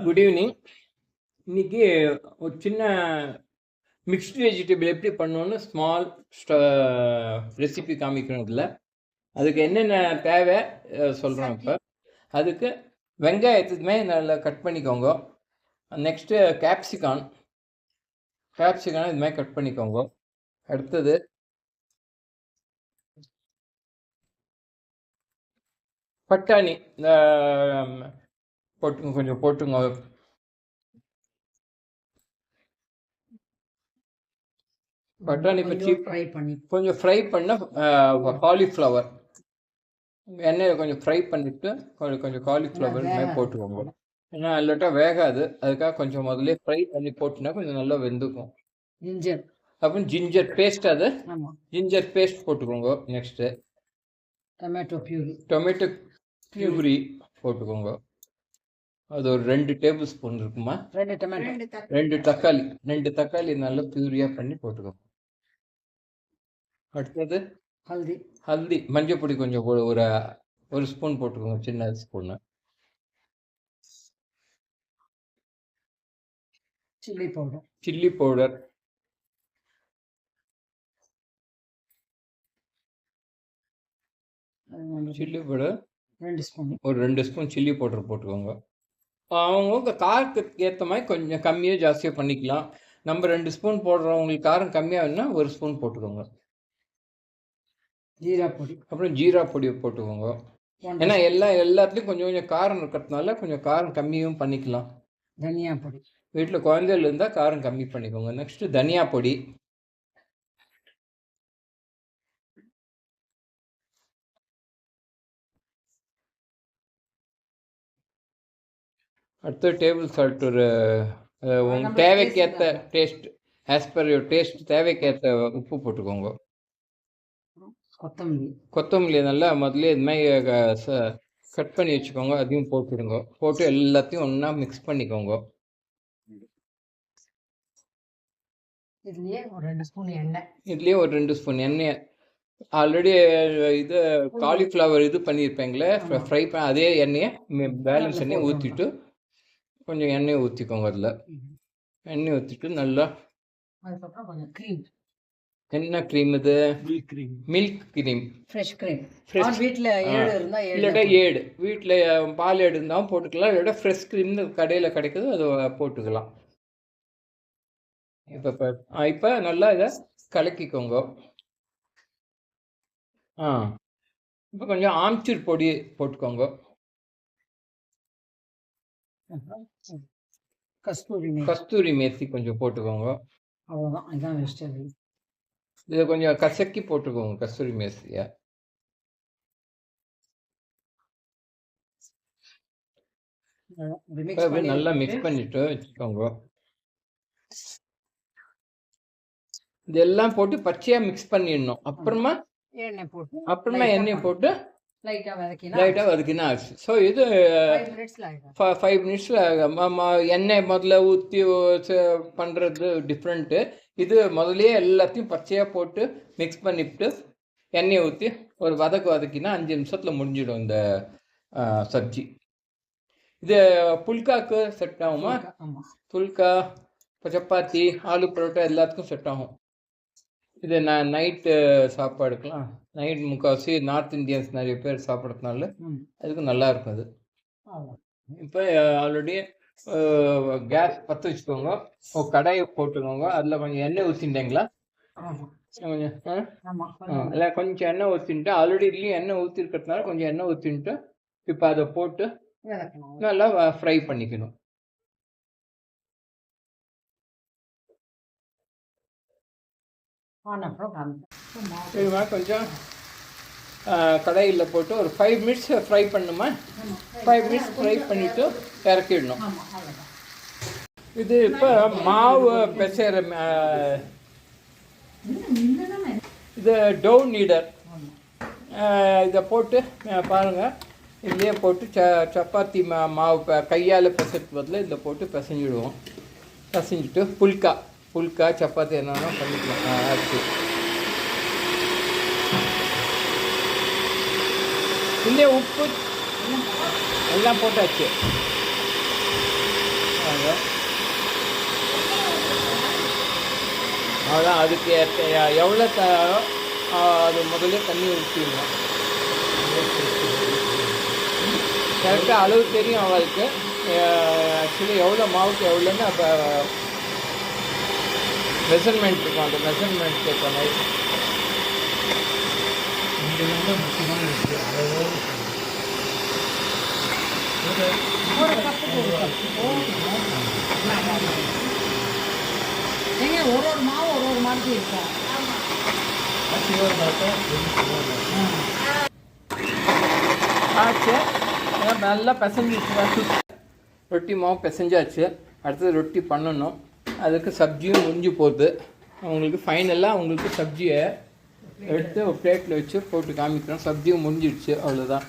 Good evening. இன்னைக்கு ஒரு சின்ன மிக்ஸ்டு வெஜிடபிள் எப்படி பண்ணணும்னு ஸ்மால் ரெசிபி காமிக்கணும். இதில் அதுக்கு என்னென்ன தேவை சொல்கிறோம். இப்போ அதுக்கு வெங்காயத்துக்குமே நல்லா கட் பண்ணிக்கோங்க. நெக்ஸ்ட்டு கேப்சிகான் இது மாதிரி கட் பண்ணிக்கோங்க. அடுத்தது பட்டாணி இந்த கொஞ்சம் போட்டுங்க. பட்டாணி பச்சி கொஞ்சம் ஃப்ரை பண்ண காலிஃப்ளவர் எண்ணெயில் கொஞ்சம் ஃப்ரை பண்ணிவிட்டு கொஞ்சம் காலிஃப்ளவர் மாதிரி போட்டுக்கோங்க. ஏன்னா இல்லாட்டா வேகாது. அதுக்காக கொஞ்சம் முதல்ல ஃப்ரை பண்ணி போட்டுனா கொஞ்சம் நல்லா வெந்துக்கும். அப்புறம் ஜிஞ்சர் பேஸ்ட், அது ஜிஞ்சர் பேஸ்ட் போட்டுக்கோங்க. நெக்ஸ்ட்டு டொமேட்டோ பியூரி போட்டுக்கோங்க. அது ஒரு 2 டேபிள் ஸ்பூன் இருக்குமா. 2 தக்காளி நல்லா பியூரியாக பண்ணி போட்டுக்கோங்க. அடுத்தது ஹல்தி மஞ்சள் பொடி கொஞ்சம் ஒரு ஸ்பூன் போட்டுக்கோங்க, சின்ன ஸ்பூனு. சில்லி பவுடர் ஒரு 2 ஸ்பூன் சில்லி பவுடர் போட்டுக்கோங்க. அவங்க காரத்துக்கு ஏற்ற மாதிரி கொஞ்சம் கம்மியாக ஜாஸ்தியாக பண்ணிக்கலாம். நம்ம 2 ஸ்பூன் போடுறவங்களுக்கு காரம் கம்மியாக வேணும்னா 1 ஸ்பூன் போட்டுக்கோங்க. அப்புறம் ஜீரா பொடி போட்டுக்கோங்க. ஏன்னா எல்லாத்துலேயும் கொஞ்சம் கொஞ்சம் காரம் இருக்கிறதுனால கொஞ்சம் காரம் கம்மியும் பண்ணிக்கலாம். தனியா பொடி வீட்டில் குழந்தைகள் இருந்தால் காரம் கம்மி பண்ணிக்கோங்க. நெக்ஸ்ட்டு தனியா பொடி, அடுத்து டேபிள் சால்ட் உங்கள் தேவைக்கேற்ற taste, as per your taste தேவைக்கேற்ற உப்பு போட்டுக்கோங்க. கொத்தமல்லி நல்லா முதல்ல இது மாதிரி கட் பண்ணி வச்சுக்கோங்க. அதையும் போட்டுடுங்க. போட்டு எல்லாத்தையும் ஒன்றா மிக்ஸ் பண்ணிக்கோங்க. இதுலேயே ஒரு 2 ஸ்பூன் எண்ணெய் ஆல்ரெடி இது காலிஃப்ளவர் இது பண்ணியிருப்பேங்களே ஃப்ரை பண்ண அதே எண்ணெயை பேலன்ஸ் எண்ணெயை ஊற்றிட்டு கொஞ்சம் எண்ணெயை ஊற்றிக்கோங்க. அதில் எண்ணெய் ஊற்றிட்டு நல்லா என்ன க்ரீம் இது? மில்க் க்ரீம், ஃப்ரெஷ் வீட்டில் இல்லாட்டா ஏடு, வீட்டில் பால் ஏடு இருந்தாலும் போட்டுக்கலாம். இல்லாட்டா ஃப்ரெஷ் க்ரீம் கடையில் கிடைக்குது, அது போட்டுக்கலாம். இப்போ நல்லா இதை கலக்கிக்கோங்க. இப்போ கொஞ்சம் ஆம்ச்சூர் பொடி போட்டுக்கோங்க. கஸ்தூரி மேத்தி கொஞ்சம் போட்டுக்கோங்க. அவ்வளோதான், இதுதான் வெஜிடபிள். இதை கொஞ்சம் கசக்கி போட்டுக்கோங்க கஸ்தூரி மேத்தியை. நல்லா மிக்ஸ் பண்ணிட்டு வச்சுக்கோங்க. இதெல்லாம் போட்டு பச்சையாக மிக்ஸ் பண்ணிடணும். அப்புறமா எண்ணெய் போட்டு லைட்டாக வதக்கினா ஆச்சு. ஸோ இது 5 மினிட்ஸில் எண்ணெய் முதல்ல ஊற்றி பண்ணுறது டிஃப்ரெண்ட்டு. இது முதலே எல்லாத்தையும் பச்சையாக போட்டு மிக்ஸ் பண்ணிவிட்டு எண்ணெயை ஊற்றி ஒரு வதக்கினா 5 நிமிஷத்தில் முடிஞ்சிடும் இந்த சப்ஜி. இது புல்காக்கு செட் ஆகுமா? புல்கா, சப்பாத்தி, ஆலு பரோட்டா எல்லாத்துக்கும் செட் ஆகும். இது நைட்டு சாப்பாடுக்கலாம். நைட் முக்கால்வாசி நார்த் இந்தியன்ஸ் நிறைய பேர் சாப்பிட்றதுனால அதுக்கு நல்லா இருக்கும். அது இப்போ ஆல்ரெடி கேஸ் பற்ற வச்சுக்கோங்க. கடாயை போட்டுக்கோங்க. அதில் கொஞ்சம் எண்ணெய் ஊற்றிட்டீங்களா? கொஞ்சம் இல்லை, கொஞ்சம் எண்ணெய் ஊற்றிட்டு ஆல்ரெடி இல்லையும் எண்ணெய் ஊற்றிருக்கிறதுனால கொஞ்சம் எண்ணெய் ஊற்றிட்டு இப்போ அதை போட்டு நல்லா ஃப்ரை பண்ணிக்கணும். கொஞ்சம் கடாயில் போட்டு ஒரு 5 மினிட்ஸ் ஃப்ரை பண்ணுமா. 5 மினிட்ஸ் ஃப்ரை பண்ணிவிட்டு இறக்கிடணும். இது இப்போ மாவு பிசைகிற இது டவு நீடர். இதை போட்டு பாருங்கள், இதுலேயே போட்டு சப்பாத்தி மாவு கையால் பிசைறது பதில் இதில் போட்டு பிசைஞ்சிடுவோம். பிசைஞ்சிட்டு புல்கா சப்பாத்தி என்னன்னா பண்ணிக்கலாம். ஆச்சு, இல்லையே உப்பு எல்லாம் போட்டாச்சு. அதான் அதுக்கு எவ்வளோ அது முதல்ல தண்ணி ஊற்றிடணும். கரெக்டாக அளவு தெரியும் அவளுக்கு. ஆக்சுவலி எவ்வளோ மாவுக்கு எவ்வளோன்னு அப்போ மெஷர்மெண்ட் இருக்கும். அந்த மெஷர்மெண்ட் கேட்க மாதிரி ஒரு மாவு ஒரு மாதிரி இருக்கா. ஆச்சு, நல்லா பிசைஞ்சிச்சு. ரொட்டி மாவு பிசைஞ்சாச்சு. அடுத்தது ரொட்டி பண்ணணும். அதுக்கு சப்ஜியும் முடிஞ்சு போகுது. உங்களுக்கு ஃபைனலாக உங்களுக்கு சப்ஜியை எடுத்து ஒரு பிளேட்டில் வச்சு போட்டு காமிக்கிறோம். சப்ஜியும் முடிஞ்சிடுச்சு, அவ்வளோதான்.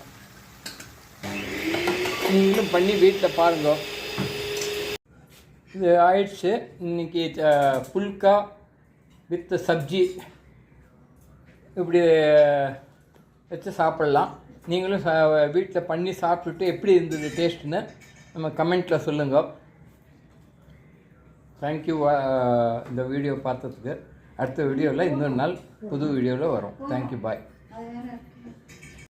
நீங்களும் பண்ணி வீட்டில் பாருங்க. இது ஆயிடுச்சு. இன்றைக்கி புல்கா வித் சப்ஜி இப்படி வச்சு சாப்பிட்லாம். நீங்களும் வீட்டில் பண்ணி சாப்பிட்டுட்டு எப்படி இருந்தது டேஸ்ட்டுன்னு நம்ம கமெண்ட்டில் சொல்லுங்கள். தேங்க்யூ இந்த வீடியோ பார்த்ததுக்கு. அடுத்த வீடியோவில் இன்னொரு நாள் புது வீடியோவில் வரும். தேங்க்யூ, பாய்.